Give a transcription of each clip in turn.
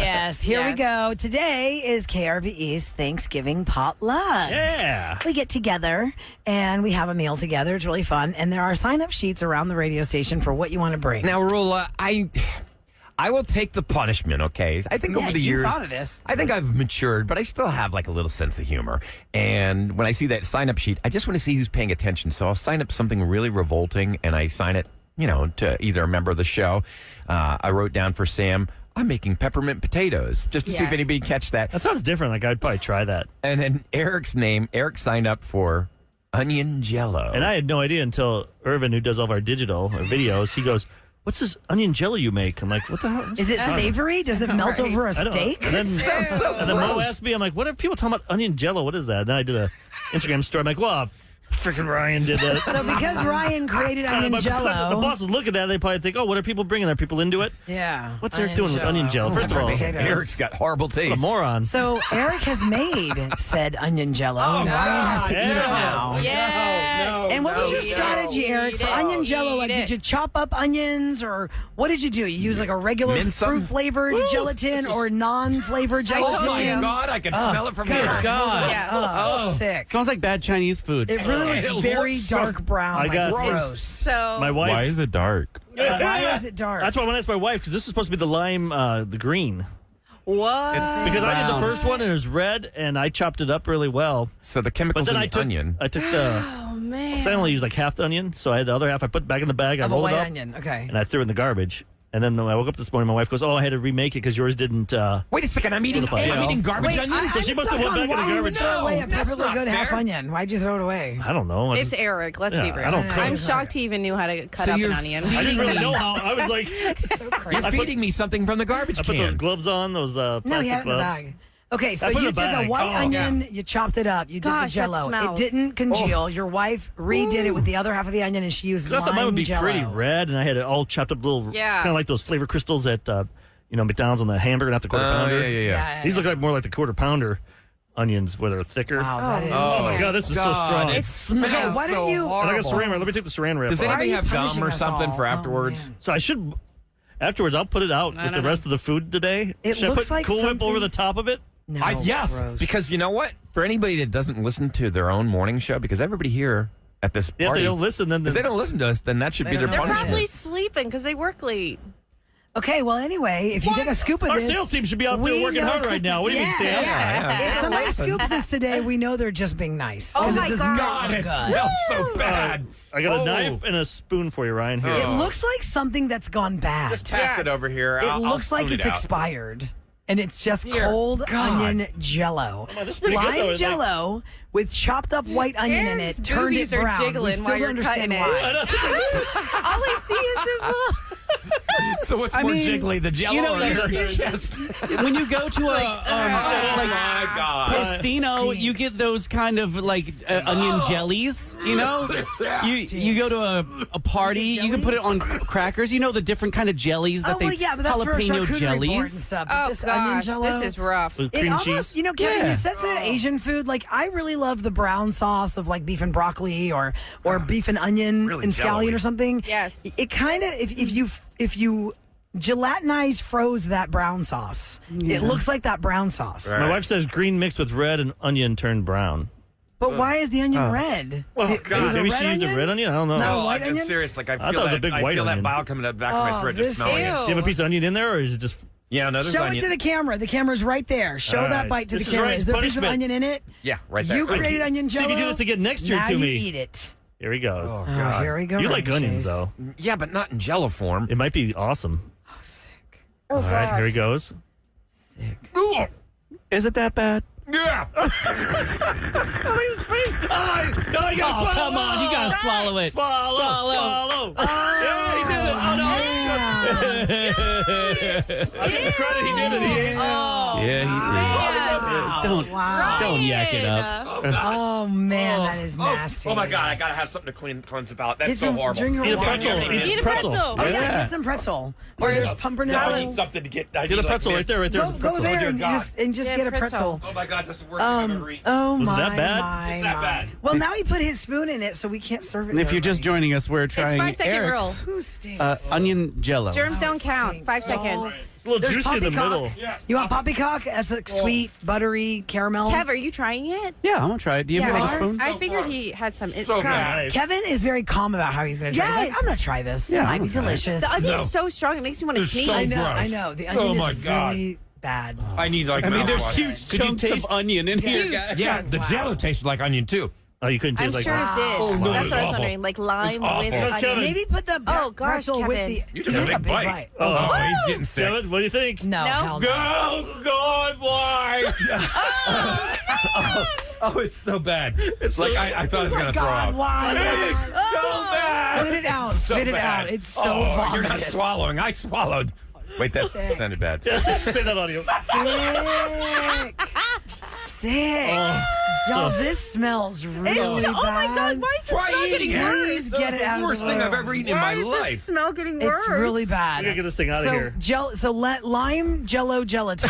Yes, here we go. Today is KRBE's Thanksgiving potluck. Yeah. We get together and we have a meal together. It's really fun. And there are sign-up sheets around the radio station for what you want to bring. Now, Roula, I will take the punishment, okay? I think over the years, thought of this. I think I've matured, but I still have like a little sense of humor. And when I see that sign-up sheet, I just want to see who's paying attention. So I'll sign up something really revolting, and I sign it, to either a member of the show. I wrote down for Sam, I'm making peppermint potatoes, just to see if anybody catch that. That sounds different. Like, I'd probably try that. And then Eric signed up for onion Jello. And I had no idea until Irvin, who does all of our digital or videos, he goes, "What's this onion Jello you make?" I'm like, "What the hell?" Is it savory? Does it melt over a steak? And then Mo asked me, I'm like, "What are people talking about onion Jello? What is that?" And then I did a Instagram story. I'm like, "Well, freaking Ryan did that." So because Ryan created onion Jello, the bosses look at that, they probably think, "Oh, what are people bringing? Are people into it?" Yeah. What's Eric doing with onion Jello? First of all, Eric's got horrible taste. what a moron. So Eric has made said onion Jello, and Ryan has to eat it now. And what was your strategy, Eric, for onion Jello? Like, did you chop up onions, or what did you do? You use like a regular fruit-flavored gelatin or non-flavored gelatin? Oh my God, I can smell it from here. Good God. Oh, sick. Smells like bad Chinese food. It really looks very dark brown. Gross. So My wife. Why is it dark? Why is it dark? That's why I want to ask my wife, because this is supposed to be the lime, the green. what? Because I did the first one and it was red, and I chopped it up really well. So the But chemicals then in I the took onion. I took the. Oh man! Because I only used like half the onion, so I had the other half I put back in the bag. I Of a rolled it white up, onion, okay. and I threw it in the garbage. And then when I woke up this morning, my wife goes, "Oh, I had to remake it because yours didn't." Wait a second, I'm eating garbage Wait, onions? So she must have went back in the why you would garbage. throw away a That's perfectly not good half fair. onion. Why'd you throw it away? I don't know. It's Eric. Let's be real. I don't cook. I'm shocked he even knew how to cut So up you're an onion. I didn't really know how. I was like, You're feeding me something from the garbage I put can. those gloves on, those plastic No, he had it in the gloves. bag. Okay, so I put it you in took the a bag. white Oh, onion, you chopped it up, you did Gosh, the that Jello. It smells. didn't congeal. Your wife redid it with the other half of the onion, and she used I thought mine lime would be Jello. pretty red, and I had it all chopped up little, Yeah. kind of like those flavor crystals at McDonald's on the hamburger, not the quarter pounder. Yeah, These look like more like the quarter pounder onions, where they're thicker. Wow, that is. Oh my God, this is so strong. It smells Okay, why don't you- And I got horrible. saran wrap. Let me take the saran wrap. Does off. anybody you have gum punishing or us something all? for Oh, afterwards? man. So I should. Afterwards, I'll put it out with the rest of the food today. It Should I looks put like Cool Whip over something- the top of it? No, Yes, gross. because you know what? For anybody that doesn't listen to their own morning show, because everybody here at this Yeah, if party, they don't listen, then if they don't listen to us, then that should be They their don't know. They're punishment. probably sleeping because they work late. Okay, well, anyway, if you take a scoop of Our this... sales team should be out there we working know- hard right now. What do you mean, Sam? Yeah. If somebody scoops this today, we know they're just being nice. Oh 'Cause my it does God. not God, look it good. smells so bad. I got Oh. a knife and a spoon for you, Ryan. Here. It looks like something that's gone bad. Pass it over here. It I'll looks like spoon it's it out. expired. And it's just Here. cold God. onion Jello. on, this is pretty good, though. Lime It's like- Jello with chopped up white onion in Aaron's it, turned it boobies are brown. We jiggling still while don't you're understand cutting it. why. All I see is this little. So what's I more mean, jiggly, the Jello you know, or your chest? When you go to Oh my God. Postino, you get those kind of like onion jellies, you know? You go to a party, you can put it on crackers. You know the different kind of jellies that Oh, well, yeah, but that's for a jalapeno charcuterie board and jellies. stuff. But Oh this onion gosh, Jello, this is rough. With it cream almost, cheese. you know, Kevin, Yeah. you said the Asian food. Like, I really love the brown sauce of like beef and broccoli or beef and onion Really and scallion jello-y. or something. Yes. It kind of, if you gelatinized froze that brown sauce, it looks like that brown sauce. My wife says green mixed with red and onion turned brown. But why is the onion red? Oh, It God. was a Maybe red she used a onion? red onion. I don't know. No. Oh, white I'm onion? serious. Like I thought feel it was a that. big I white feel that onion. bile coming out the back of my throat just this smelling is- it. Do you have a piece of onion in there, or is it just? Yeah, no, there's Show onion. it to the camera. The camera's right there. Show All that right. bite to This the is camera. right. Is there a piece of Punishment. onion in it? Yeah, right there. You created onion See Jello. if you do this again next year now to you me. eat it. Here he goes. Oh, Oh, God. here we go. You like Chase. onions, though. Yeah, but not in Jello form. It might be awesome. Oh, sick. All right, here he goes. Sick. Ooh. Is it that bad? Yeah. Look at his face. No, you gotta swallow. Come on, you gotta swallow it. Swallow. Yeah, he did it. Oh, no. I'll give him credit. He did it. He ate it. Yeah, don't yak it up. Oh, man, that is nasty. Oh my God! I gotta have something to cleanse the palate. That's Get so some- horrible. drink your Eat a water. pretzel. Eat a pretzel. Oh, yeah, Yeah. get some pretzel. Or just pumpernickel. I need something to get. I Get need a pretzel right there. Right there. Go, is a go pretzel. there dear and God. just Yeah, get a pretzel. pretzel. Oh my God! That's the worst thing I've ever eaten. Oh Was it my, that bad? my, It's that my. bad. Well, now he put his spoon in it, so we can't serve it. And to if you're just everybody. joining us, we're trying 5 second Eric's rule. Who stinks? onion jello. Germs don't it count. stinks. 5 seconds. It's a little There's juicy in the middle. poppycock. You want poppycock? That's like sweet, buttery caramel. Kev, are you trying it? Yeah, I'm gonna try it. Do you have Yeah, a spoon? I figured he had some. So Nice. Kevin is very calm about how he's going to try it. He's like, Yes. I'm going to try this. Yeah, It might I'm be gonna try it. delicious. The onion's so strong, it makes me want to It's sneeze. so I know. gross. I know. The onion my is God. really bad. I need like. I mean, there's mouthwash. huge Could you chunks taste- of onion in here, Huge. guys. Yeah, the Wow. Jello tasted like onion too. Oh, you couldn't I'm taste like sure that. it did. Oh, no, That's it's what I was awful. wondering. Like lime It's awful. with Here's onion. Kevin. Maybe put the Oh, gosh, pretzel with Kevin. the. You took a big bite. Oh, Oh, he's getting sick. Kevin, what do you think? no, No? hell no. Oh God, why? oh, it's so bad. It's like I thought I was Oh my gonna throw God, up. why? So bad. Spit it out. So Spit it bad. out. It's so Oh, you're not vomitous. swallowing. I swallowed. Wait, that Sick. sounded bad. Say that audio. Sick. Sick. Y'all, this smells really bad. Oh my God, why is the Try smell eating getting it. worse? Please get it out of Worst the thing room. I've ever eaten in Why my is life. the smell getting worse? It's really bad. We gotta get this thing out of here. So let lime Jello gelatin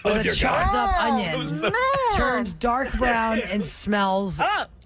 with a chopped up onion turns dark brown and smells.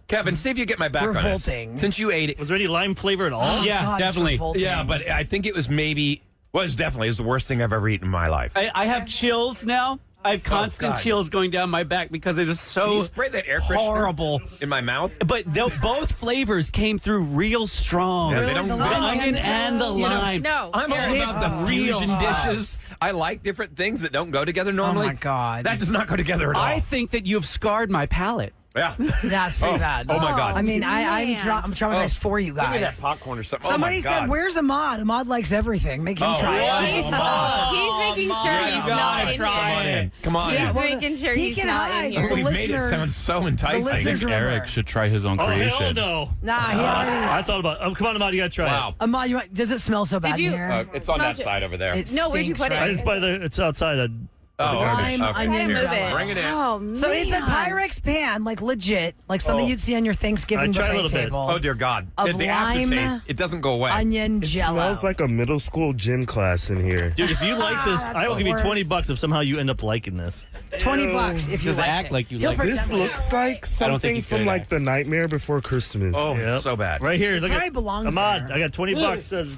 Kevin, see if you get my back on Revolting. it. Since you ate it. Was there any lime flavor at all? Yeah, God, it's definitely. revolting. Yeah, but I think it was maybe. Well, it was definitely. It was the worst thing I've ever eaten in my life. I have chills now. I have constant God. chills going down my back because it is Can you so spray that air freshener horrible. in my mouth? But both flavors came through real strong. Yeah, they Really? don't- The they lime don't- and onion and the Jello? lime. No. I'm all Eric. about the fusion dishes. I like different things that don't go together normally. my God. That does not go together at all. I think that you've scarred my palate. yeah. That's pretty bad. Oh my God. I mean, I'm Man. traumatized for you Give me that guys. popcorn or something. Somebody oh my said, God. "Where's Ahmad? Ahmad likes everything. Make him try it." He's making sure he's not in Come on here. in. Come on Yeah, in. well, making sure he he's can not in hide. here. The We've made it listeners- sound so the enticing. listeners remember. Eric should try his own Oh, hell creation. no. Nah, he already. I thought about it. Come on, Ahmad, you gotta try Wow. it. Ahmad, does it smell so bad Did you- in here? It's on that Smells it. side over there. It No, where'd you stinks, put it? right? It's by the. It's outside. Lime, onion, Try to move Jello. it. Bring it in. Oh, man. So it's a Pyrex pan, like legit, like something Oh. you'd see on your Thanksgiving I tried a buffet little bit. table. Oh dear God! Of the lime, aftertaste, it doesn't go away. Onion It Jello. smells like a middle school gym class in here. Dude, if you like this, that's I will the give you $20 worst. if somehow you end up liking this. $20 if you Just like act it. like you He'll like it. pretend This like looks like I don't think something you from could, like the Nightmare Before Christmas. Oh, Yep. it's so bad. Right here, look Probably at belongs Ahmad. there. I got $20. Says,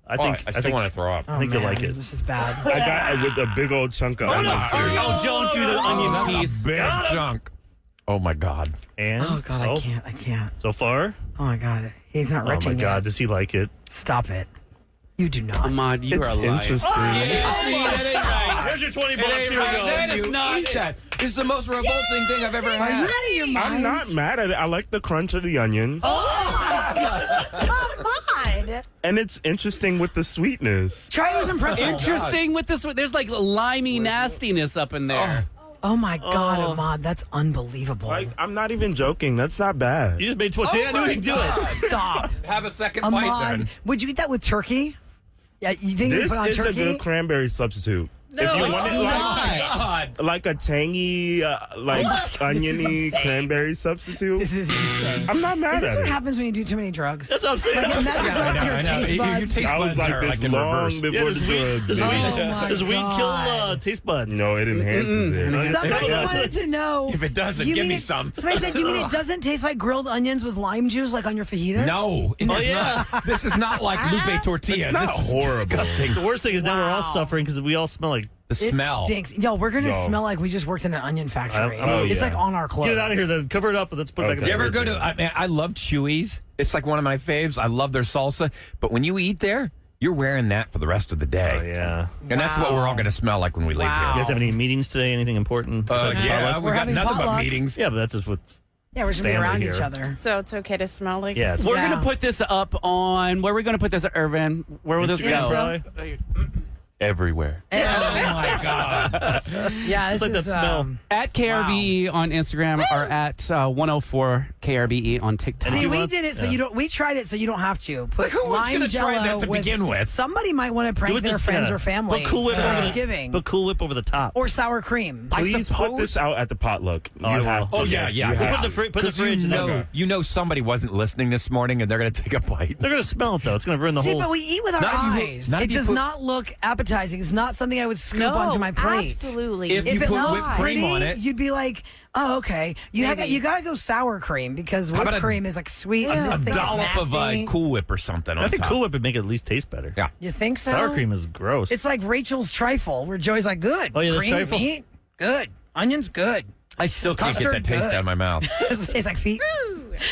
I think. I still want to throw up. Oh, think you'll man, like it. This is bad. I got it with a big old chunk of onion. Oh, don't do the onion piece. Big chunk. Oh my God! And Oh God, I can't. So far, Oh my God, he's not oh my retching God, yet. does he like it? Stop it. You do not. Ahmad, you It's are a liar. interesting. That ain't right. Here's your $20. ain't Here we right. go. That is not Eat that. It's the most revolting thing I've ever Are you had. out of your mind? I'm not mad at it. I like the crunch of the onion. Come on. And it's interesting with the sweetness. Try it with some pretzel. Interesting with this. There's like limey nastiness up in there. Oh my God, Ahmad, that's unbelievable. Like, I'm not even joking. That's not bad. You just made $20. See, I knew he could do it. Stop. Have a second bite Ahmad, then. would you eat that with turkey? Yeah, you think you This put on is a turkey? good cranberry substitute. If you want it like a tangy, like oniony insane. cranberry substitute, This is insane. I'm not mad Is this at what it. happens when you do too many drugs? That's what I'm saying. Like, it messes up your I know. taste Your buds. taste I was buds like are this in long reverse. before Yeah, the does drugs. weed, baby. Oh my does weed kill God. taste buds? No, it enhances it. Somebody wanted to know. If it doesn't, you give mean me it- some. Somebody said, you mean it doesn't taste like grilled onions with lime juice like on your fajitas? No, it does yeah. not. This is not like Lupe tortilla. It's not this is horrible. disgusting. The worst thing is now we're all Wow. suffering because we all smell like. The It smell. stinks. Yo, we're going to Yo. smell like we just worked in an onion factory. Oh, It's yeah. like on our clothes. Get it out of here, then. Cover it up, and let's put it back in Okay. You the ever go fridge. to? I love Chewy's. It's like one of my faves. I love their salsa. But when you eat there, you're wearing that for the rest of the day. Oh, yeah. And that's what we're all going to smell like when we leave Wow. You here. guys have any meetings today? Anything important? besides the Yeah, potluck? we got having nothing but potluck. meetings. Yeah, but that's just what. Yeah, we're just going to be Family around here. each other. So it's okay to smell like Yeah, it's We're Yeah. gonna put this up on. Where are we gonna put this, Irvin? Where will this Instagram, go? probably. Everywhere. Oh my God! Yeah, this like that is smell. At KRBE on Instagram or at 104 KRBE on TikTok. See, you we want- did it so yeah. you don't. We tried it so you don't have to. Put Like, who was lime gonna try Jello that to begin with? Somebody might want to Do prank it their just- friends yeah. or family. Put Cool Whip for over Thanksgiving the. Put Cool Whip over the top. or sour cream. Please put this out at the potluck. You I will. have to. Oh, yeah, You yeah. have Put the to. put the 'Cause fridge. you know somebody wasn't listening this morning, and they're going to take a bite. They're gonna smell it though. It's gonna ruin the See, whole. but we eat with our Not if you put- eyes. not It if you does put- not look appetizing. It's not something I would scoop on onto my plate. Absolutely. If you it put looks whipped cream pretty, on it. you'd be like, oh, okay. You got to go sour cream because whipped about cream is like sweet. And A this thing is dollop of nasty. Cool Whip or something on I think top. Cool Whip would make it at least taste better. Yeah. You think so? Sour cream is gross. It's like Rachel's trifle, where Joey's like, good. Oh, yeah, the cream, trifle? meat, good. Onions, good. I still can't get Custard, that taste good. out of my mouth. Does it taste like feet?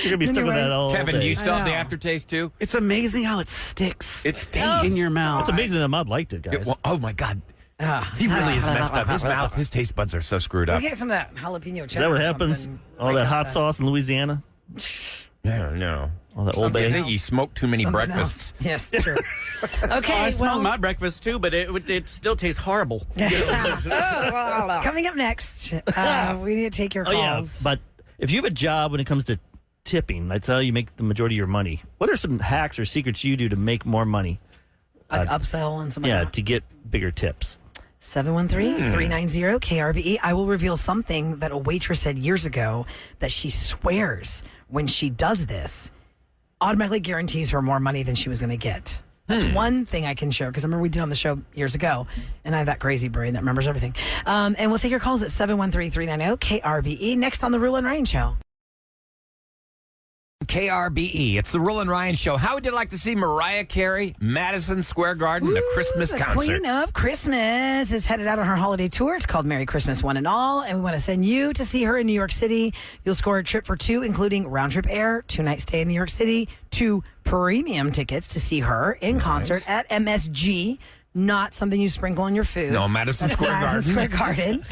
You're gonna be stuck with Anyway. that all Kevin, day. do you still I have the know. aftertaste too? It's amazing how it sticks. It stinks. in your mouth. It's amazing that Mud liked it, guys. Oh my God. He really is messed up. His mouth, his taste buds are so screwed We'll up. get some of that jalapeno cheddar. Is that what or happens? something. All Break that out hot sauce in Louisiana? No. All that Old I Bay? think he smoked too many Something breakfasts. else. Yes, true. Okay, I smelled well, my breakfast too, but it still tastes horrible. coming up next, we need to take your Oh, yeah. calls. But if you have a job when it comes to tipping, that's how you make the majority of your money. What are some hacks or secrets you do to make more money? Like upsell and something Yeah, like that. to get bigger tips. 713-390-KRBE. I will reveal something that a waitress said years ago that she swears when she does this automatically guarantees her more money than she was going to get. That's one thing I can share because I remember we did on the show years ago, and I have that crazy brain that remembers everything. And we'll take your calls at 713-390-KRBE. Next on the Roula and Ryan Show. KRBE. It's the Roula and Ryan Show. How would you like to see Mariah Carey, Madison Square Garden, a Christmas the concert? Queen of Christmas is headed out on her holiday tour. It's called Merry Christmas One and All, and we want to send you to see her in New York City. You'll score a trip for two, including round-trip air, 2-night stay in New York City, 2 premium tickets to see her in concert at MSG. Not something you sprinkle on your food. No, Madison That's Square Madison Garden. Square Garden.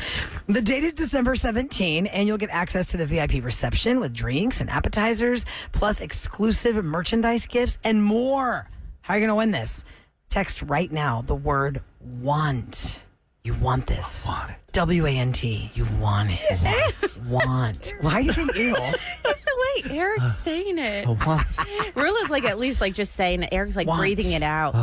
The date is December 17, and you'll get access to the VIP reception with drinks and appetizers, plus exclusive merchandise gifts and more. How are you going to win this? Text right now the word WANT. You want this. Want it. W-A-N-T. You want it. Want. Why do you think ew? That's the way Eric's saying it. Rula's like at least like just saying it. Eric's like Want. breathing it out.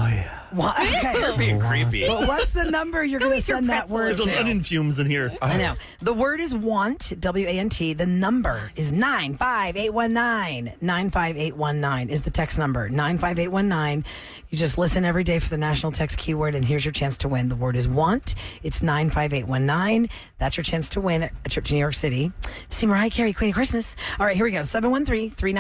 What? Okay. Being creepy. But what's the number you're going to eat your send that pretzel. word There's those to? onion fumes in here. I know. The word is want, W-A-N-T. The number is 95819. 95819 is the text number. 95819. You just listen every day for the national text keyword, and here's your chance to win. The word is want. It's 95819. That's your chance to win a trip to New York City. See Mariah Carey, Queen of Christmas. All right, here we go.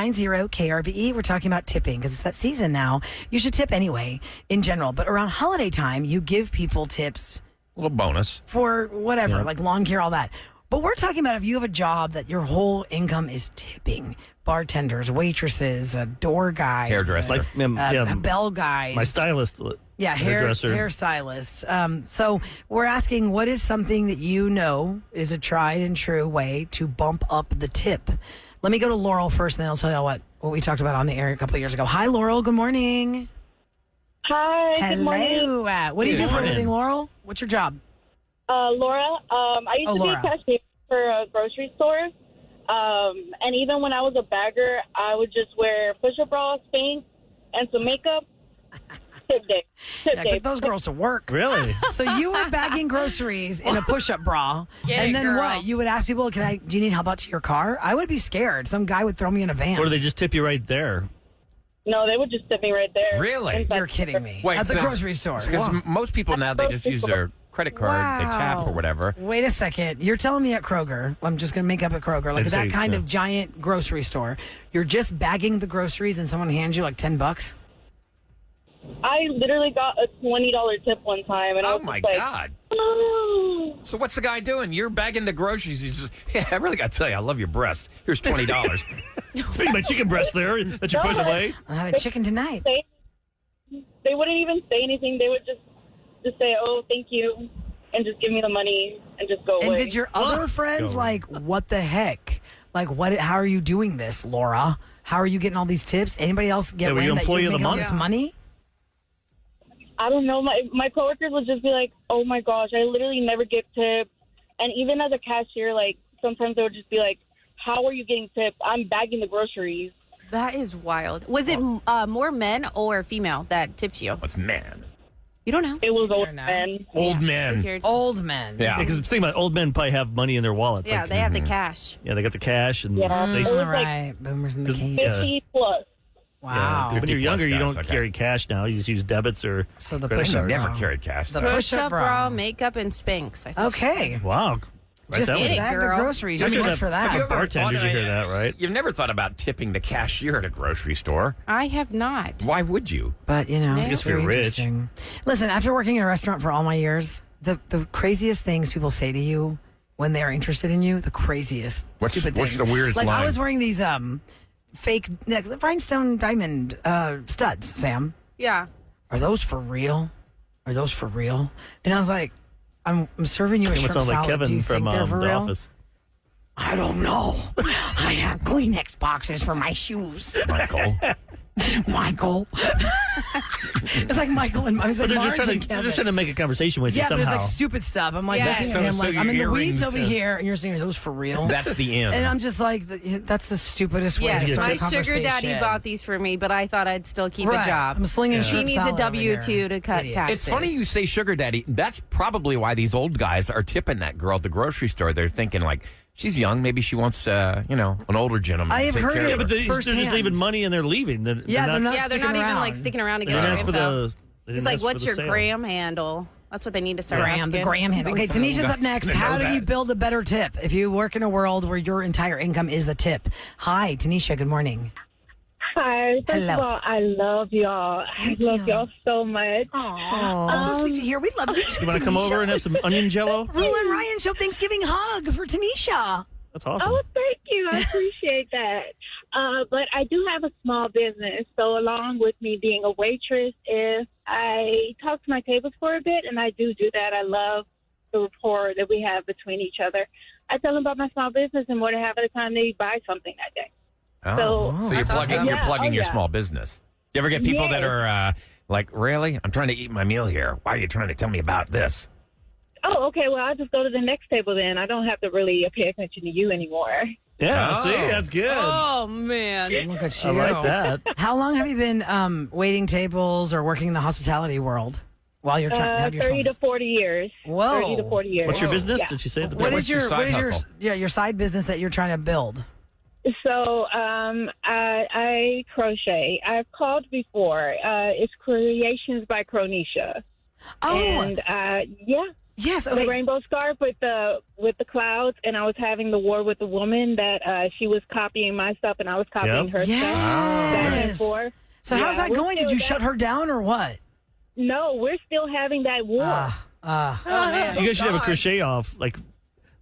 713-390-KRBE. We're talking about tipping because it's that season now. You should tip anyway, in general. But around holiday time, you give people tips A little bonus. for whatever, like lawn care, all that. But we're talking about if you have a job that your whole income is tipping. Bartenders, waitresses, door guys. Hairdresser. Like, bell guys. my stylist. Yeah, hairdresser. hairstylist. So we're asking, what is something that you know is a tried and true way to bump up the tip? Let me go to Laurel first, and then I'll tell you what we talked about on the air a couple of years ago. Hi, Laurel. Good morning. Hi, Hello. good morning. What do you do for a morning. living, Laurel? What's your job? Laura, I used to Laura. be a cashier for a grocery store. And even when I was a bagger, I would just wear push-up bra, Spanx, and some makeup. Tip day. Tip Yeah, day. get those girls to work. Really? So you were bagging groceries in a push-up bra, Get and it, then girl. what? You would ask people, do you need help out to your car? I would be scared. Some guy would throw me in a van. Or do they just tip you right there? No, they would just tip me right there. Really? In fact, You're kidding me. Wait, At the so- grocery store. Because Wow. most people now, they just use their credit card, they tap or whatever. Wait a second. You're telling me at Kroger, I'm just going to make up at Kroger, like I'd that say, kind yeah. of giant grocery store, you're just bagging the groceries and someone hands you like $10? I literally got a $20 tip one time, and I Oh was my just like, God. "Oh." So what's the guy doing? You're bagging the groceries. He's just, yeah, I really got to tell you, I love your breast. Here's $20. Speaking of my chicken breast there that you're putting away. I'm having chicken tonight. They wouldn't even say anything. They would just say, "Oh, thank you," and just give me the money and just go away. And did your other friends like, what the heck? Like, what? How are you doing this, Laura? How are you getting all these tips? Anybody else get Yeah, were you wind that employee you're of the making all month? this money? I don't know. My coworkers would just be like, "Oh my gosh, I literally never get tips." And even as a cashier, like sometimes they would just be like, "How are you getting tips? I'm bagging the groceries." That is wild. Was it more men or female that tipped you? What's man? You don't know. It was old don't know. men. Old man. Figured. Old men. Yeah. Because think about it, old men probably have money in their wallets. Yeah, Like, they have the cash. yeah, they got the cash and Yeah. they It was All like right. Boomers in the cave. 50 plus. Wow. When you're 50+ younger, you guys, don't okay. carry cash now. You just use debits or. So the credit push-up cards. Never bra. carried cash. The though. push-up bra. bra, makeup, and Spanx. I think. Okay. Wow. Right Just that get way. it, girl. the groceries. I Just mean, work for Have you that. ever Bartenders, thought- you hear that, right? You've never thought about tipping the cashier at a grocery store. I have not. Why would you? But, you know, I it's guess if you're very rich. interesting. Listen, after working in a restaurant for all my years, the craziest things people say to you when they're interested in you, the craziest stupid what's things. the weirdest like, line? I was wearing these fake rhinestone diamond studs, Sam. Yeah. Are those for real? Are those for real? And I was like, I'm serving you a It shrimp sounds like salad. Do you Kevin think from they're for The real? Office. I don't know. I have Kleenex boxes for my shoes. Michael. It's like Michael and it's like But they're Marge just, and they're Kevin. just trying to make a conversation with you Yeah, but somehow. it's like stupid stuff. I'm like Yeah. looking at him So like your I'm in the weeds earrings, over here, and you're saying, "Are those for real?" That's the end. And I'm just like, that's the stupidest way Yes, to start my a conversation. sugar daddy bought these for me, but I thought I'd still keep Right. a job. I'm slinging She shrimp needs a salad over here. W-2 to cut Idiot. taxes. It's funny you say sugar daddy. That's probably why these old guys are tipping that girl at the grocery store. They're thinking like, she's young. Maybe she wants, an older gentleman. I to have take heard care it, of her. but they're just firsthand. leaving money and they're leaving. They're Yeah, they're not Yeah, they're not sticking even around. like sticking around to They get didn't our ask for info. the. They didn't It's like, ask for what's the your sale. gram handle? That's what they need to start asking. The gram handle. Okay, Tanisha's up next. gonna How know do you that. build a better tip if you work in a world where your entire income is a tip? Hi, Tanisha. Good morning. Hi. First Hello. of all, I love y'all. I love y'all so much. Oh, that's so sweet to hear. We love you too. You want to come over and have some onion jello? Rula and Ryan show Thanksgiving hug for Tanisha. That's awesome. Oh, thank you. I appreciate that. But I do have a small business. So along with me being a waitress, if I talk to my tables for a bit, and I do that, I love the rapport that we have between each other. I tell them about my small business, and more than half of the time they buy something that day. Oh. So- So you're That's plugging, awesome. you're Yeah, plugging oh, your yeah. small business. You ever get people that Yes. are like, really? I'm trying to eat my meal here. Why are you trying to tell me about this? Oh, okay. Well, I'll just go to the next table then. I don't have to really pay attention to you anymore. Yeah, Oh. see, that's good. Oh, man. Look at you. I like that. How long have you been waiting tables or working in the hospitality world while you're trying to have your 30 small to 40 years. Whoa. 30 to 40 years. What's your business? Yeah. Did you say at the What beginning? is your side hustle? your side business that you're trying to build? So I crochet. I've called before. It's Creations by Cronisha. Oh, And yeah, yes. the Okay. rainbow scarf with the clouds. And I was having the war with the woman that she was copying my stuff and I was copying Yep. her stuff back and Yes. forth. So how's Yeah, that we're going? Did still you that- shut her down or what? No, we're still having that war. Oh, man. You guys should have a crochet off, like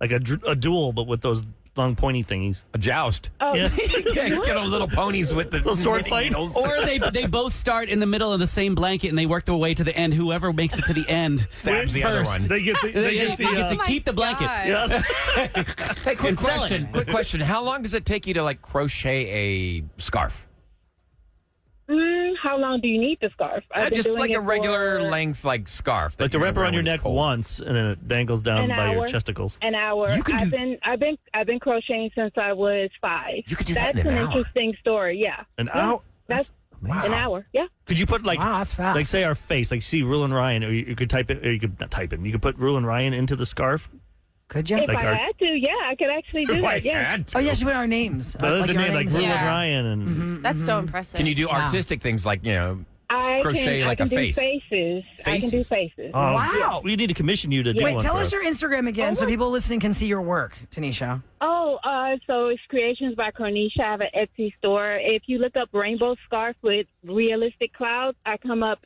a duel, but with those long pointy thingies. A joust. Oh, Yeah. Get them little ponies with the Little sword knitting fight? needles. Or they both start in the middle of the same blanket and they work their way to the end. Whoever makes it to the end Stabs the other first. one. They get the, They get to my keep the blanket. God. yeah. Hey, quick And sell it. question. Quick question. How long does it take you to like crochet a scarf? how long do you need the scarf? I've been Just doing like it a regular for length like scarf. that Like to you wrap wear around your when it's neck cold. once, and then it dangles down An by your hour. chesticles. An hour. You can I've been crocheting since I was 5. You could do that That's in an an hour. interesting story. Yeah. An Yeah, hour? That's Wow. an hour. Yeah. Could you put like, Wow, that's fast. like say our face, like see Rule and Ryan, or you could type it, or you could not type it. You could put Rule and Ryan into the scarf. Could you? If Like I our- had to, yeah, I could actually do If I that. Yeah. had to. Oh yeah, she put our names. But like the your name, like names. Rule Yeah. and Ryan, and That's so impressive. Can you do Yeah. artistic things like, I crochet can, like I can a face? do faces. I can do Faces? faces. oh, Wow. we need to commission you to do Wait, one tell for us your Instagram again so people listening can see your work, Tanisha. So it's Creations by Cornisha. I have an Etsy store. If you look up rainbow scarf with realistic clouds, I come up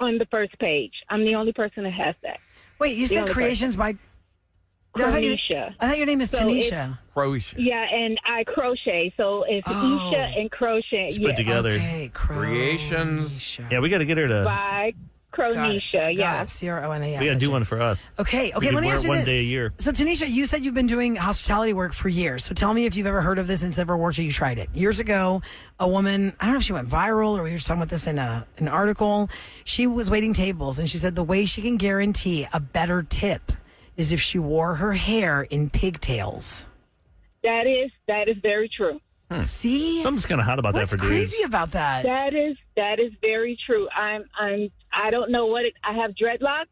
on the first page. I'm the only person that has that. Wait, you said only creations by Cornisha. I thought your name is So Tanisha. Crochet. Yeah, and I crochet. So it's Oh. Isha and crochet. Just put Yeah. together. Okay, Creations. Yeah, we got to get her to. By Cronisha. Yeah. CRONAS. We got to do one for us. Okay, We could let me wear ask it you one this. day a year. So, Tanisha, you said you've been doing hospitality work for years. So, tell me if you've ever heard of this and it's ever worked or you tried it. Years ago, a woman, I don't know if she went viral or we were talking about this in an article. She was waiting tables and she said the way she can guarantee a better tip is if she wore her hair in pigtails. That is very true. See? Something's kind of hot about What's that for crazy dudes. about that? That is very true. I don't know what I have dreadlocks,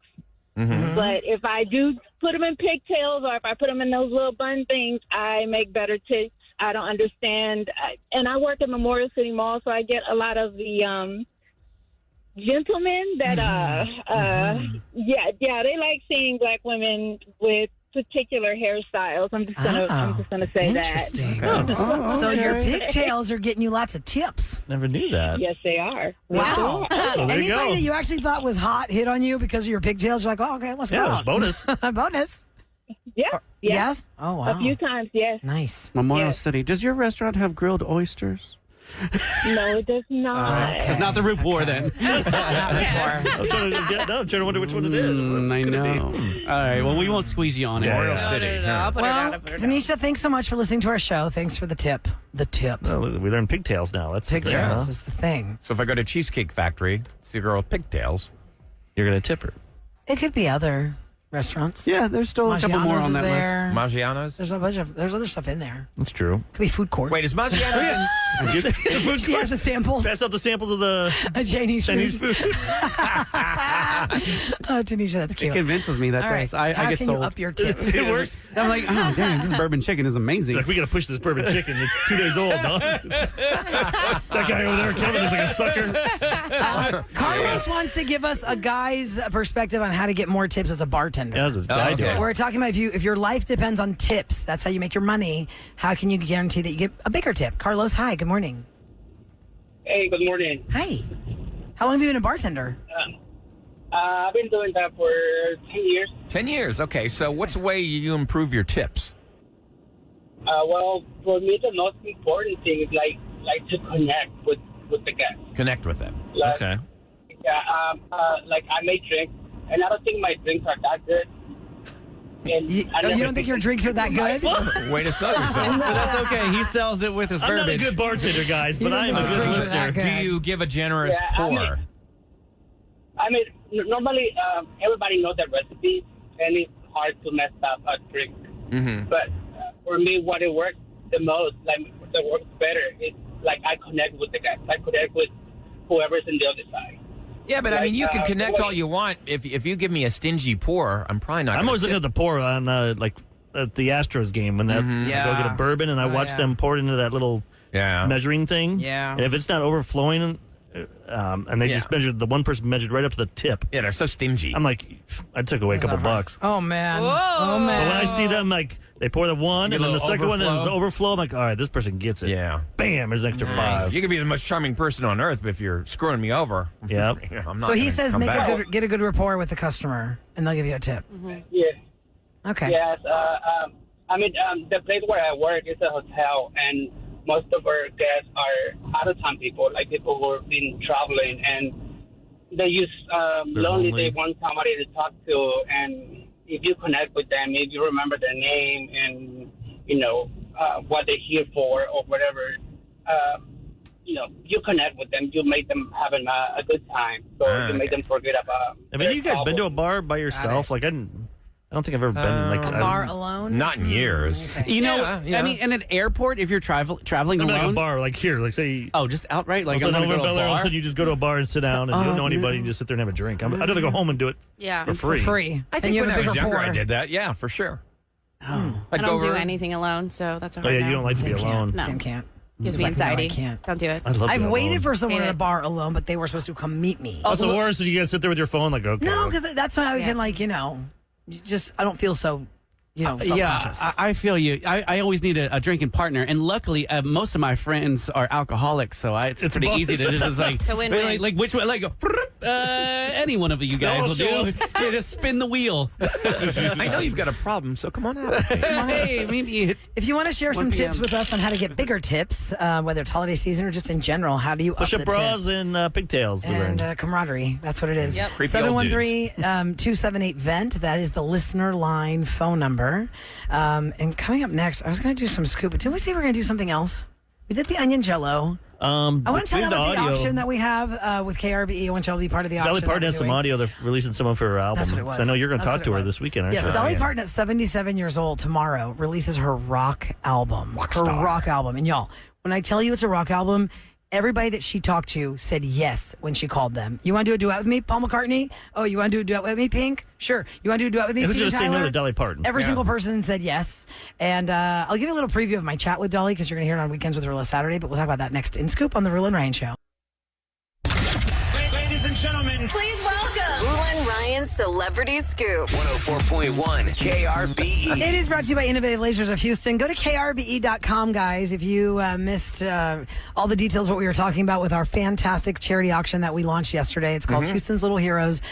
but if I do put them in pigtails or if I put them in those little bun things, I make better tips. I don't understand. And I work at Memorial City Mall, so I get a lot of the gentlemen that they like seeing black women with particular hairstyles. I'm just gonna say that. Interesting. Okay. So your pigtails are getting you lots of tips. Never knew that. Yes, they are. Wow. So there you Anybody go. that you actually thought was hot hit on you because of your pigtails, you're like, oh, okay, let's go Yeah, out. bonus. Bonus. Yeah. Yes? Oh, wow. A few times, yes. Nice. Memorial Yes. City. Does your restaurant have grilled oysters? No, it does not. It's not the rapport then. I'm trying to wonder which one it is. I know. All right. Well, we won't squeeze you on Memorial it. City. I'll put it Well, out. Tanisha, thanks so much for listening to our show. Thanks for the tip. The tip. Oh, we learned pigtails now. That's the thing, Pigtails huh? is the thing. So if I go to Cheesecake Factory, see a girl with pigtails. You're going to tip her. It could be other restaurants. Yeah, there's still a couple more Maggiano's on is that there. Maggiano's? There's other stuff in there. That's true. Could be food court. Wait, is Maggiano's in? She has the samples. Pass out the samples of the Chinese food. Tanisha, that's It cute. convinces me that All right. does. I How get can sold. you up your tip? It works. I'm like, oh, damn, this bourbon chicken is amazing. Like, we got to push this bourbon chicken. It's 2 days old, no? That guy over there, Kevin, is like a sucker. Carlos wants to give us a guy's perspective on how to get more tips as a bartender. Yeah, that's a guy okay. doing it. We're talking about if your life depends on tips, that's how you make your money. How can you guarantee that you get a bigger tip? Carlos, hi, good morning. Hey, good morning. Hi. How long have you been a bartender? I've been doing that for 10 years. 10 years. Okay, so what's a way you improve your tips? Well, for me, the most important thing is like to connect with the guests. Connect with them. Like, Okay. Yeah, like I make drinks, and I don't think my drinks are that good. And You don't think your drinks are that good? Way to sell yourself. But that's okay. He sells it with his I'm not a verbiage. good bartender, guys, but You I am don't a think good drinks are that listener. good? Do you give a generous Yeah, pour? I mean, normally everybody knows the recipe, and it's hard to mess up a drink. Mm-hmm. But for me, what it works the most, like that works better, is like I connect with the guys. I connect with whoever's in the other side. Yeah, but I mean, you can Like, connect wait. all you want. If you give me a stingy pour, I'm probably not. I'm gonna always looking at the pour on, like, at the Astros game when that I go get a bourbon and I watch them pour it into that little Yeah. measuring thing. Yeah. And if it's not overflowing, and they just measured, the one person measured right up to the tip. Yeah, they're so stingy. I'm like, I took away a couple bucks. Oh, man. Whoa. Oh, But man. when I see them, like, they pour the one, You and get a then the little second one is overflow. overflow, I'm like, all right, this person gets it. Yeah. Bam, there's an extra five. You can be the most charming person on earth, but if you're screwing me over, Yep. I'm not So he gonna says come make back. get a good rapport with the customer, and they'll give you a tip. Yeah. Okay. Yes. I mean, the place where I work is a hotel, and most of our guests are out-of-town people, like people who have been traveling, and they use lonely. They want somebody to talk to, and if you connect with them, if you remember their name and you know what they're here for or whatever, you connect with them. You make them having a good time, so you make them forget about. Have any of you guys been to a bar by yourself? Like, I don't think I've ever been. Like, A bar alone? Not in years. You know, Yeah. I mean, in an airport, if you're traveling I mean, like alone. a bar, like here, like say. Oh, just outright? Like, All I'm of a going to sudden, go to a all of a bar? sudden you just go to a bar and sit down, and you don't know anybody, and just sit there and have a drink. I'd rather go home and do it Yeah. for For free. free. I and think you when have a I was bigger younger, pour. I did that. Yeah, for sure. I I'd go don't do over- anything alone, so that's a Oh hard yeah, no. you don't like to be Same alone. can't. No. Same can't. Gives He's me like, no, I anxiety. can't. Don't do it. I'd love to I've be waited alone. for someone Hate at a it. bar alone, but they were supposed to come meet me. What's the worst? Did you guys sit there with your phone? Like, okay. No, because that's how I can, like, I don't feel so, Yeah, self-conscious. I feel you. I always need a drinking partner, and luckily, most of my friends are alcoholics, so it's It's a pretty bonus. easy to just like, It's a win-win. like which one, like any one of you guys I'll will show do. Yeah, just spin the wheel. I know you've got a problem, so come on out. Hey, maybe If you want to share some 1 tips p.m. with us on how to get bigger tips, whether it's holiday season or just in general, how do you Push up up the bras tip? and pigtails. We And learned. camaraderie. That's what it is. Yep. Creepy old dudes. 713-278-VENT. That is the listener line phone number. And coming up next, I was going to do some scoop, but didn't we say we were going to do something else? We did the onion jello. I want to tell you about the auction that we have with KRBE. I want you all to be part of the auction. Dolly Parton that has we're some doing. audio. They're releasing some of her album. That's what it was. So I know you're going to That's talk what to it her was. this weekend, aren't Yes, you? Dolly Parton at 77 years old tomorrow releases her rock album. Her rock album. And y'all, when I tell you it's a rock album, Everybody that she talked to said yes when she called them. You want to do a duet with me, Paul McCartney? Oh, you want to do a duet with me, Pink? Sure. You want to do a duet with me, Who's Steven going to say no Tyler? to Dolly Parton? Every single person said yes. And I'll give you a little preview of my chat with Dolly because you're going to hear it on Weekends with Roula Saturday, but we'll talk about that next in Scoop on the Roula and Ryan Show. Ladies and gentlemen, please welcome Roula and Ryan's Celebrity Scoop. 104.1 KRBE. It is brought to you by Innovative Lasers of Houston. Go to krbe.com, guys, if you missed all the details of what we were talking about with our fantastic charity auction that we launched yesterday. It's called Houston's Little Heroes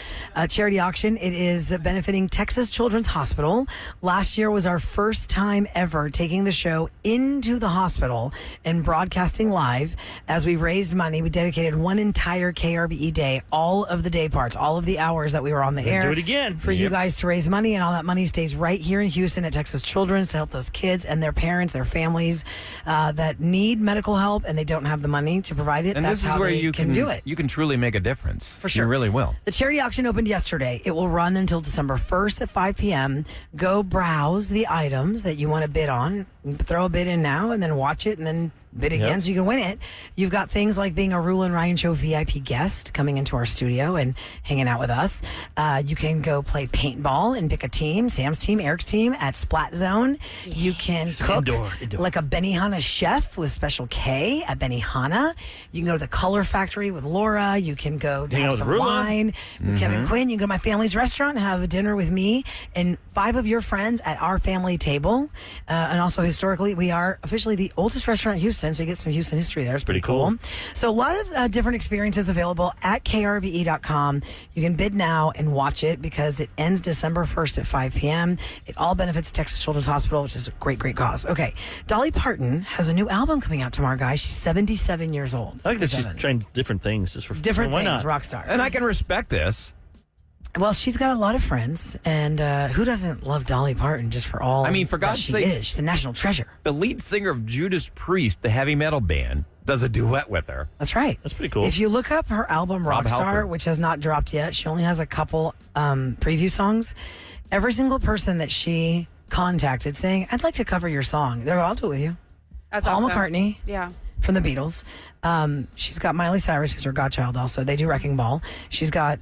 Charity Auction. It is benefiting Texas Children's Hospital. Last year was our first time ever taking the show into the hospital and broadcasting live as we raised money. We dedicated one entire KRBE day, all of the day parts, all of the hours that we were on the air. Do it again. For you guys to raise money, and all that money stays right here in Houston at Texas Children's to help those kids and their parents, their families that need medical help and they don't have the money to provide it. And That's this is how where they you can do it. You can truly make a difference. For sure. You really will. The charity auction opened yesterday. It will run until December 1st at 5 p.m. Go browse the items that you want to bid on. Throw a bid in now and then watch it and then bid again so you can win it. You've got things like being a Roula and Ryan Show VIP guest coming into our studio and hanging out with us. You can go play paintball and pick a team, Sam's team, Eric's team at Splat Zone. Yeah. You can cook indoor. like a Benihana chef with Special K at Benihana. You can go to the Color Factory with Laura. You can go have some wine with Kevin Quinn. You can go to my family's restaurant and have a dinner with me and 5 of your friends at our family table. And also historically, we are officially the oldest restaurant in Houston, so you get some Houston history there. It's pretty cool. So a lot of different experiences available at krbe.com. You can bid now and watch it because it ends December 1st at 5 p.m. It all benefits Texas Children's Hospital, which is a great, great cause. Okay, Dolly Parton has a new album coming out tomorrow, guys. She's 77 years old. I like that she's trying different things just for different why things, not? rock star. And I can respect this. Well, she's got a lot of friends, and who doesn't love Dolly Parton just for all? I mean, for God's sake, she's a national treasure. The lead singer of Judas Priest, the heavy metal band, does a duet with her. That's right. That's pretty cool. If you look up her album Rob Rockstar, Halford. which has not dropped yet, she only has a couple preview songs. Every single person that she contacted saying, "I'd like to cover your song," they're all do it with you. That's Paul awesome. McCartney. Yeah. From the Beatles. She's got Miley Cyrus, who's her godchild also. They do Wrecking Ball. She's got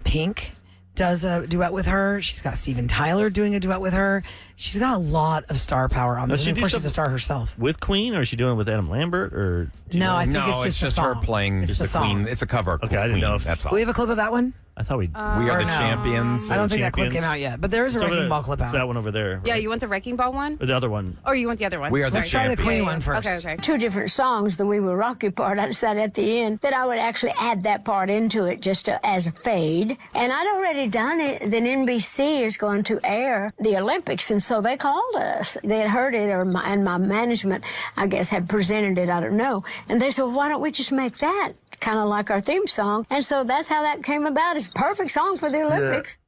Pink does a duet with her. She's got Steven Tyler doing a duet with her. She's got a lot of star power on this. Does she And of do course, she's a something star herself. with Queen, or is she doing it with Adam Lambert? Or No, I think No, it's just, her the song. playing It's the the song. Queen. It's a cover of Okay, I Queen. didn't know if- That's all. Do we have a clip of that one? I thought we. We are or the no? champions. I don't think that clip Champions. came out yet, but there is a It's over Wrecking there. Ball clip It's out. that one over there. Yeah, right? you want the Wrecking Ball one? Or the other one. Or you want the other one? We are the Let's try the champions. Queen one first. Okay. 2 different songs, the We Will Rock You part. I decided at the end that I would actually add that part into it just as a fade. And I'd already done it. Then NBC is going to air the Olympics, and so they called us. They had heard it, and my management, I guess, had presented it. I don't know. And they said, well, why don't we just make that kind of like our theme song? And so that's how that came about. It's a perfect song for the Olympics.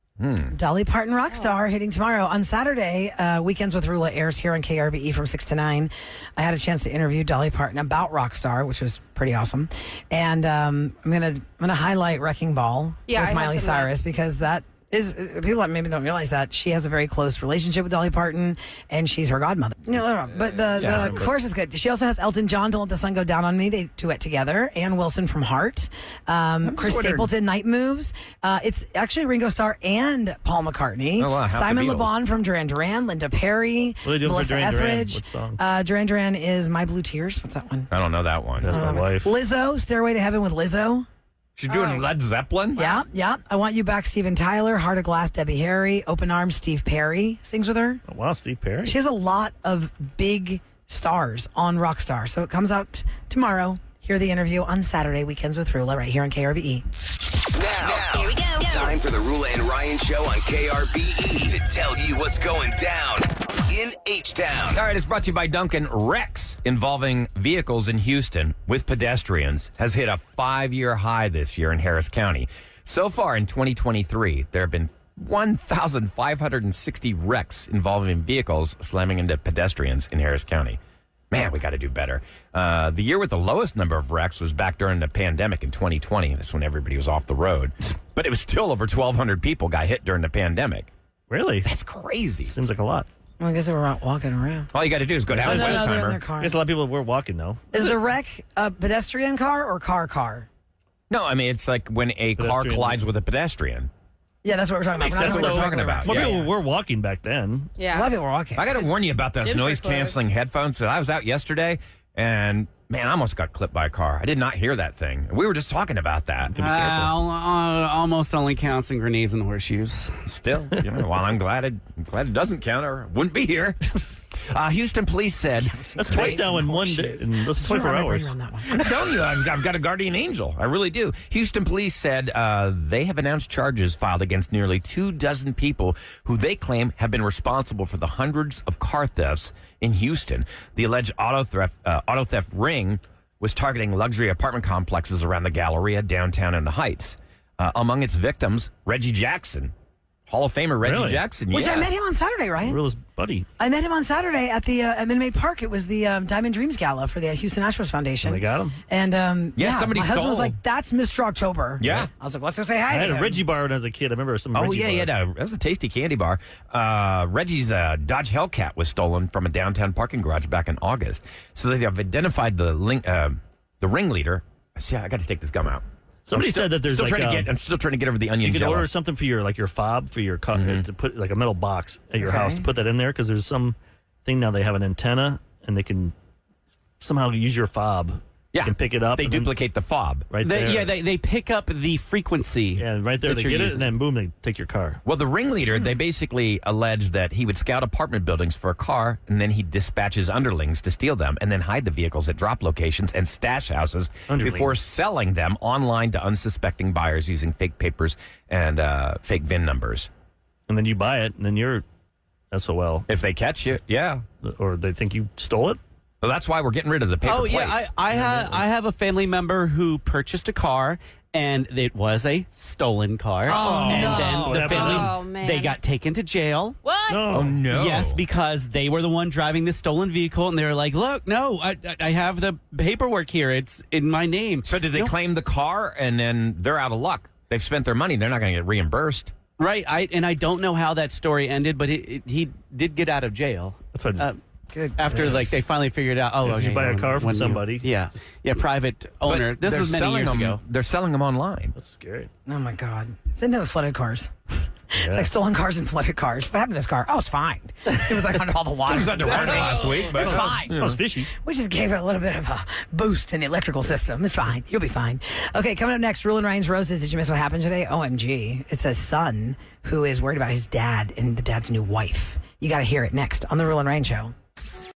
Dolly Parton Rockstar hitting tomorrow. On Saturday, Weekends with Roula airs here on KRBE from 6 to 9. I had a chance to interview Dolly Parton about Rockstar, which was pretty awesome. And I'm gonna highlight Wrecking Ball Yeah, I with have Miley some of that. Cyrus because that is people that maybe don't realize that she has a very close relationship with Dolly Parton and she's her godmother. No, but the chorus is good. She also has Elton John, Don't Let the Sun Go Down on Me. They duet together. Ann Wilson from Heart. Chris Stapleton, Night Moves. It's actually Ringo Starr and Paul McCartney. Oh, wow, half the Simon Beatles. Le Bon from Duran Duran. Linda Perry. What are they doing for Melissa Duran Duran? Etheridge. What song? Duran Duran is My Blue Tears. What's that one? I don't know that one. That's my wife. Lizzo, Stairway to Heaven with Lizzo. She's doing Led Zeppelin? Yeah. I Want You Back, Steven Tyler. Heart of Glass, Debbie Harry. Open Arms, Steve Perry sings with her. Oh, wow, Steve Perry. She has a lot of big stars on Rockstar. So it comes out tomorrow. Hear the interview on Saturday, Weekends with Roula, right here on KRBE. Now, Here we go. time for the Roula and Ryan Show on KRBE to tell you what's going down in H-Town. All right, it's brought to you by Duncan. Wrecks involving vehicles in Houston with pedestrians has hit a 5-year high this year in Harris County. So far in 2023, there have been 1,560 wrecks involving vehicles slamming into pedestrians in Harris County. Man, we got to do better. The year with the lowest number of wrecks was back during the pandemic in 2020. That's when everybody was off the road. But it was still over 1,200 people got hit during the pandemic. Really? That's crazy. Seems like a lot. Well, I guess they were out walking around. All you got to do is go down No, they're in Westheimer. their car. There's a lot of people were walking though. Is the wreck a pedestrian car or car? No, I mean, it's like when a car Pedestrian. collides with a pedestrian. Yeah, that's what we're talking about. Makes We're not sense, talking though. about regular About. More wrecks. people were walking back then. Yeah. A lot of people were walking. I got to warn you about those Gyms were noise-canceling headphones. So I was out yesterday, and man, I almost got clipped by a car. I did not hear that thing. We were just talking about that. Almost only counts in grenades and horseshoes. Still, while I'm glad it doesn't count, or I wouldn't be here. Houston police said That's twice now in one day. That's 24 hours. I'm telling you, I've got a guardian angel. I really do. Houston police said they have announced charges filed against nearly 24 people who they claim have been responsible for the hundreds of car thefts in Houston. The alleged auto theft ring was targeting luxury apartment complexes around the Galleria, downtown, and the Heights. Among its victims, Reggie Jackson. Hall of Famer Reggie Jackson, Which yes. I met him on Saturday, Ryan. Real buddy. I met him on Saturday at the at Minute Maid Park. It was the Diamond Dreams Gala for the Houston Astros Foundation. And they got him. And somebody my husband was stole. like, "That's Mr. October." Yeah. I was like, "Let's go say hi." I to had a him. Reggie bar when I was a kid. I remember some. Oh, Reggie yeah, bar. that was a tasty candy bar. Reggie's Dodge Hellcat was stolen from a downtown parking garage back in August. So they have identified the ringleader. See, I got to take this gum out. Somebody said that there's I'm like still trying to get over the onion you can jello. order something for your fob for your car to put like a metal box at your house to put that in there because there's some thing now they have an antenna and they can somehow use your fob. Yeah, you can pick it up. They duplicate the fob right there. They pick up the frequency. Yeah, right there that they you're get it, using. and then boom, they take your car. Well, the ringleader, they basically allege that he would scout apartment buildings for a car, and then he'd dispatch his underlings to steal them, and then hide the vehicles at drop locations and stash houses before selling them online to unsuspecting buyers using fake papers and fake VIN numbers. And then you buy it, and then you're SOL. If they catch you, yeah. Or they think you stole it. Well, that's why we're getting rid of the paper plates. Yeah, I have a family member who purchased a car, and it was a stolen car. And then the family, they got taken to jail. What? Oh, no. Yes, because they were the one driving the stolen vehicle, and they were like, look, no, I have the paperwork here. It's in my name. So did they claim the car, and then they're out of luck? They've spent their money. They're not going to get reimbursed. Right. I don't know how that story ended, but he did get out of jail. That's what. Good. After they finally figured out, you buy a car from somebody. Private owner. This was many years ago. They're selling them online. That's scary. Oh my God! Same thing with flooded cars. It's like stolen cars and flooded cars. What happened to this car? Oh, it's fine. It was like under all the water. It was underwater last week, but it's fine. It smells fishy. We just gave it a little bit of a boost in the electrical system. It's fine. You'll be fine. Okay, coming up next, Roula and Ryan's Roses. Did you miss what happened today? OMG. It's a son who is worried about his dad and the dad's new wife. You got to hear it next on the Roula and Ryan Show.